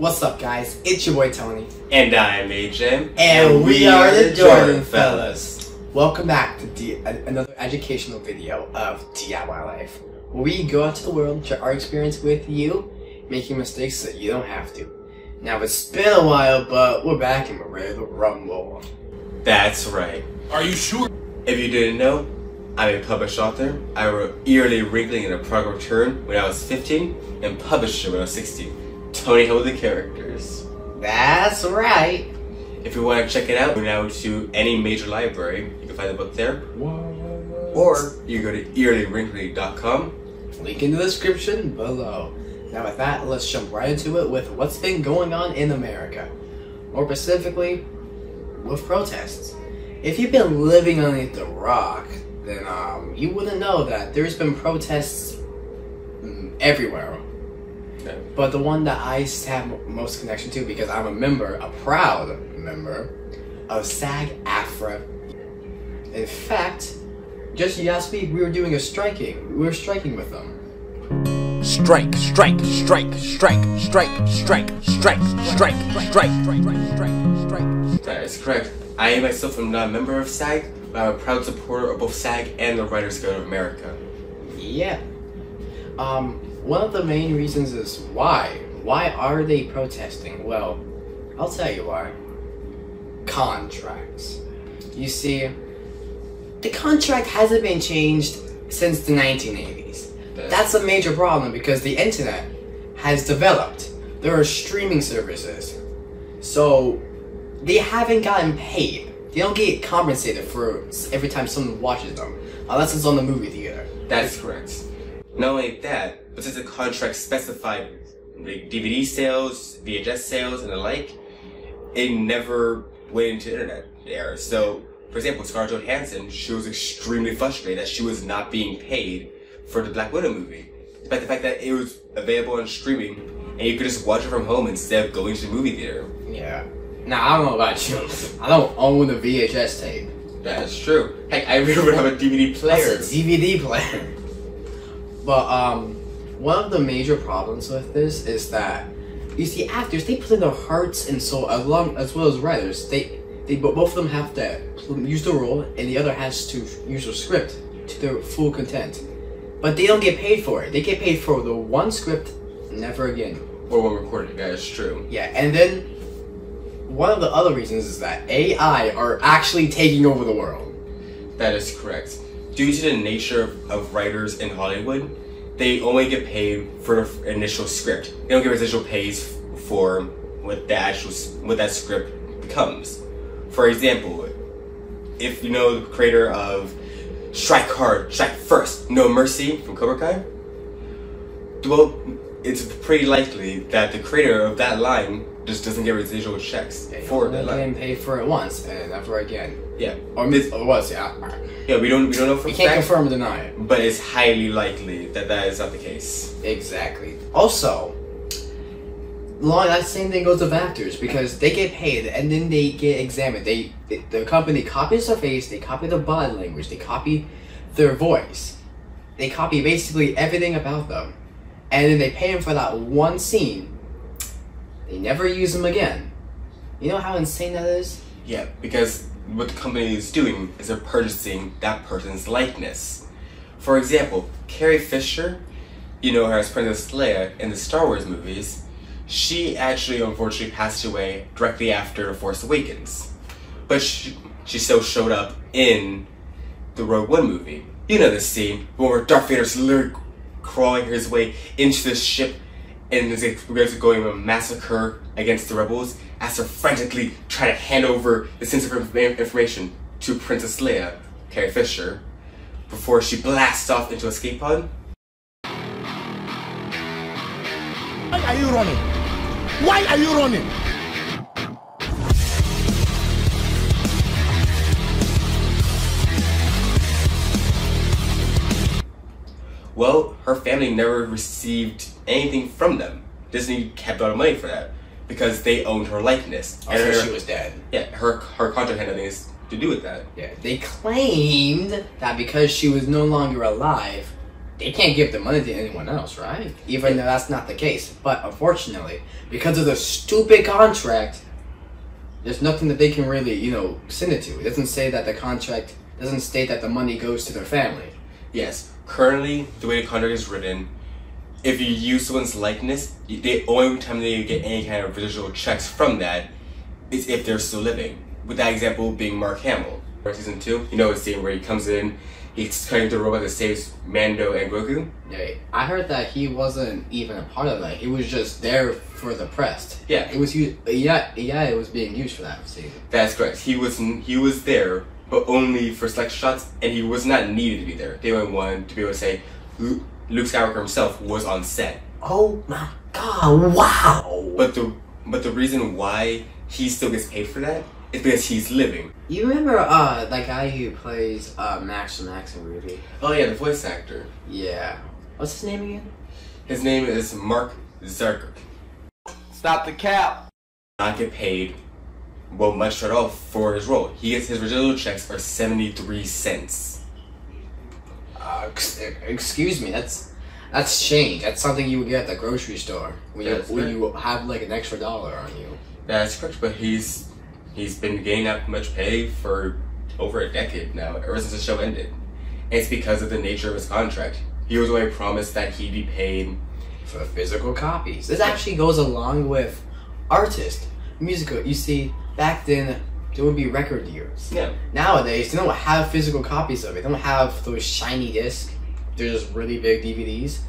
What's up, guys? It's your boy Tony. And I'm AJ. And we are the JordanFellas. Welcome back to another educational video of DIY Life, where we go out to the world, share our experience with you, making mistakes so you don't have to. Now, it's been a while, but we're back and we're ready to rumble. That's right. Are you sure? If you didn't know, I'm a published author. I wrote Eerily Wrinkling in a Product Return when I was 15 and published it when I was 16. Tony held the characters. That's right. If you want to check it out, go now to any major library. You can find the book there. Or you go to eerilywrinkly.com. Link in the description below. Now with that, let's jump right into it with what's been going on in America. More specifically, with protests. If you've been living underneath the rock, then you wouldn't know that there's been protests everywhere. Okay. But the one that I have most connection to, because I'm a proud member of SAG-AFTRA. In fact, just last week we were doing we were striking with them. Strike, strike, strike, strike, strike, strike, strike, strike, strike, strike. That is correct. I myself am not a member of SAG, but I'm a proud supporter of both SAG and the Writers Guild of America. Yeah. One of the main reasons is why. Why are they protesting? Well, I'll tell you why. Contracts. You see, the contract hasn't been changed since the 1980s. That's a major problem because the internet has developed. There are streaming services. So, they haven't gotten paid. They don't get compensated for every time someone watches them, unless it's on the movie theater. That is correct. Not only that, but since the contract specified like DVD sales, VHS sales, and the like, it never went into the internet era. So, for example, Scarlett Johansson, she was extremely frustrated that she was not being paid for the Black Widow movie, despite the fact that it was available on streaming and you could just watch it from home instead of going to the movie theater. Yeah. Now, I don't know about you. I don't own a VHS tape. That is true. Heck, I really would have a DVD player. That's a DVD player. But, one of the major problems with this is that, you see, actors, they put in their hearts and soul, as well as writers. Both of them have to use the role, and the other has to use the script to their full content. But they don't get paid for it. They get paid for the one script, never again. Or one recording, that is true. Yeah, and then one of the other reasons is that AI are actually taking over the world. That is correct. Due to the nature of writers in Hollywood, they only get paid for the initial script. They don't get residual pays for what that script becomes. For example, if you know the creator of Strike Hard, Strike First, No Mercy from Cobra Kai, well, it's pretty likely that the creator of that line just doesn't get residual checks for that line. Getting paid for it once and never again. Yeah. Or it was, yeah. Yeah, we don't know for a fact. You can't confirm or deny it. But it's highly likely that that is not the case. Exactly. Also, that same thing goes with actors because they get paid and then they get examined. The company copies their face, they copy their body language, they copy their voice, they copy basically everything about them, and then they pay them for that one scene. They never use them again. You know how insane that is? Yeah, because what the company is doing is they're purchasing that person's likeness. For example, Carrie Fisher, you know her as Princess Leia in the Star Wars movies, she actually unfortunately passed away directly after The Force Awakens. But she still showed up in the Rogue One movie. You know the scene where Darth Vader's literally crawling his way into the ship and is going to massacre against the rebels as they're frantically trying to hand over the sensitive information to Princess Leia, Carrie Fisher, before she blasts off into a escape pod. Why are you running? Why are you running? Well, her family never received anything from them. Disney kept all the money for that because they owned her likeness. And she was dead. Yeah, her contract had nothing to do with that. Yeah, they claimed that because she was no longer alive, they can't give the money to anyone else, right? Even though that's not the case. But unfortunately, because of the stupid contract, there's nothing that they can really, you know, send it to. It doesn't say that the contract doesn't state that the money goes to their family. Yes, currently, the way the contract is written, if you use someone's likeness, the only time they get any kind of residual checks from that is if they're still living. With that example being Mark Hamill. Season 2, you know the scene where he comes in, he's cutting the robot that saves Mando and Goku? Yeah, I heard that he wasn't even a part of that. He was just there for the press. Yeah. It was used, it was being used for that season. That's correct. He was there, but only for select shots, and he was not needed to be there. They only wanted to be able to say Luke Skywalker himself was on set. Oh my god, wow! But the reason why he still gets paid for that is because he's living. You remember that guy who plays Max from Max and Ruby? Oh yeah, the voice actor. Yeah. What's his name again? His name is Mark Zuckerberg. Stop the cap. Not get paid, well, much at all for his role. His residual checks are 73 cents. Excuse me, that's change. That's something you would get at the grocery store when you have like an extra dollar on you. That's correct, but he's been getting that much pay for over a decade now, ever since the show ended. And it's because of the nature of his contract. He was only promised that he'd be paid for physical copies. This actually goes along with artists, musical. You see, back then there would be record deals. Yeah. Nowadays they don't have physical copies of it. They don't have those shiny discs. They're just really big DVDs.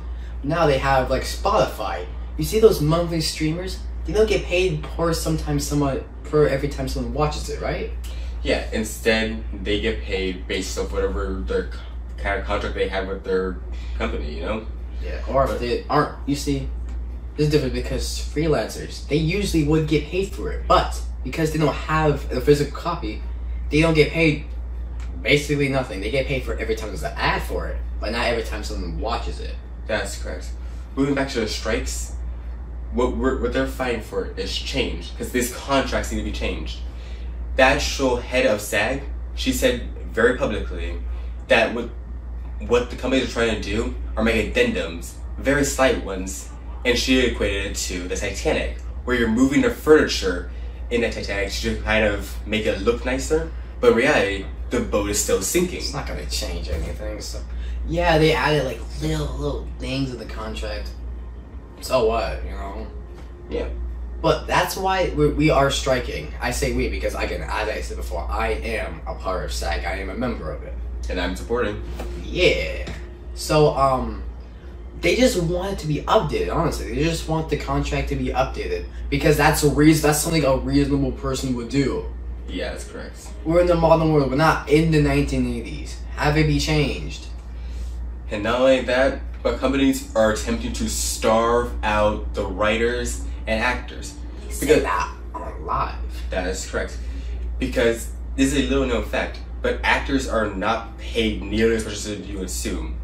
Now they have like Spotify. You see those monthly streamers? They don't get paid per every time someone watches it, right? Yeah, instead they get paid based off whatever their kind of contract they have with their company, you know? Yeah, or if they aren't, you see, this is different because freelancers, they usually would get paid for it, but because they don't have a physical copy, they don't get paid basically nothing. They get paid for every time there's an ad for it, but not every time someone watches it. That's correct. Moving back to the strikes, what they're fighting for is change, because these contracts need to be changed. The actual head of SAG, she said very publicly that what the companies are trying to do are make addendums, very slight ones, and she equated it to the Titanic, where you're moving the furniture in the Titanic to kind of make it look nicer, but in reality, the boat is still sinking. It's not gonna change anything, so... Yeah, they added like little things in the contract. So what, you know? Yeah. But that's why we are striking. I say we because, again, as I said before, I am a part of SAG. I am a member of it. And I'm supporting. Yeah. So, they just want it to be updated, honestly. They just want the contract to be updated. Because that's something a reasonable person would do. Yeah, that's correct. We're in the modern world. We're not in the 1980s. Have it be changed. And not only that, but companies are attempting to starve out the writers and actors. Because that are alive. That is correct. Because this is a little known fact, but actors are not paid nearly as much as you would assume.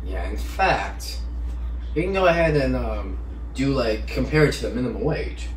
Yeah, in fact, you can go ahead and compare it to the minimum wage.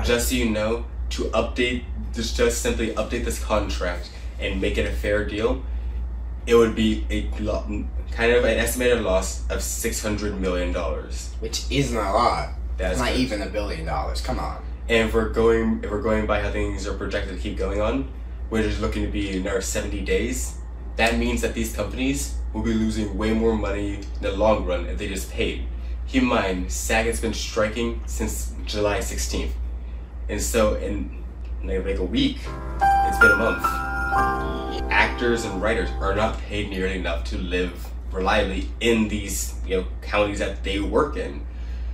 Just so you know, to just simply update this contract and make it a fair deal, it would be kind of an estimated loss of $600 million. Which isn't a lot. That's not correct. even $1 billion. Come on. And if we're going by how things are projected to keep going on, which is looking to be another 70 days, that means that these companies will be losing way more money in the long run if they just paid. Keep in mind, SAG has been striking since July 16th. And so in like a week, it's been a month. Actors and writers are not paid nearly enough to live reliably in these counties that they work in.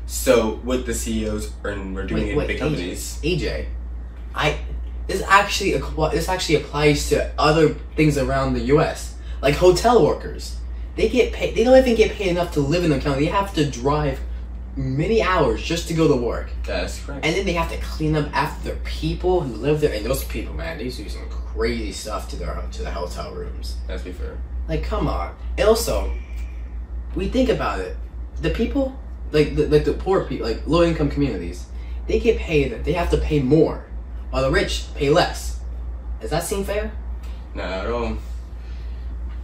So what the CEOs were doing in big companies. AJ, this actually applies to other things around the U.S. Like hotel workers. They get paid. They don't even get paid enough to live in the county. They have to drive many hours just to go to work. That's correct. And then they have to clean up after people who live there. And those people, man, they used to do some crazy stuff to the hotel rooms. Let's be fair. Like, come on. And also, we think about it. The people, like the poor people, like low income communities, they get paid. They have to pay more, while the rich pay less. Does that seem fair? No, I don't.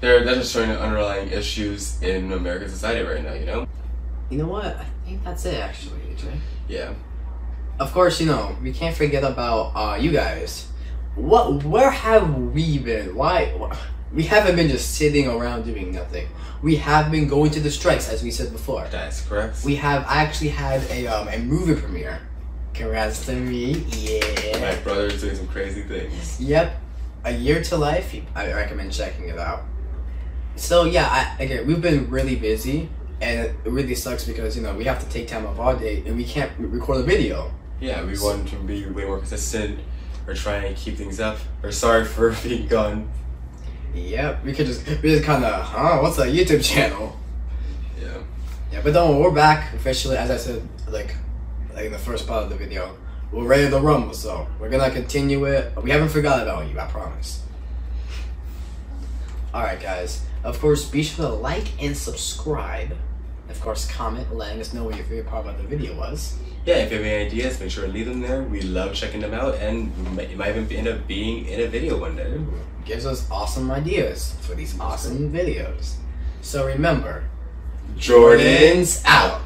That's just showing the underlying issues in American society right now. You know. You know what? I think that's it, actually, AJ. Yeah. Of course, you know, we can't forget about you guys. Where have we been? Why? We haven't been just sitting around doing nothing. We have been going to the strikes, as we said before. That's correct. I actually had a movie premiere. Congrats to me. Yeah. My brother's doing some crazy things. Yep. A Year to Life. I recommend checking it out. So yeah, again, we've been really busy. And it really sucks because, you know, we have to take time off our day and we can't record a video. Yeah, we want to be way more consistent. We're trying to keep things up. We're sorry for being gone. Yep, we just kind of, what's a YouTube channel? Yeah. Yeah, but don't worry, we're back officially, as I said, like in the first part of the video. We're ready to rumble, so we're gonna continue it. We haven't forgot about you, I promise. Alright, guys. Of course, be sure to like and subscribe. Of course, comment, letting us know what your favorite part of the video was. Yeah, if you have any ideas, make sure to leave them there. We love checking them out, and it might even end up being in a video one day. Gives us awesome ideas for these awesome videos. So remember, Jordan's out.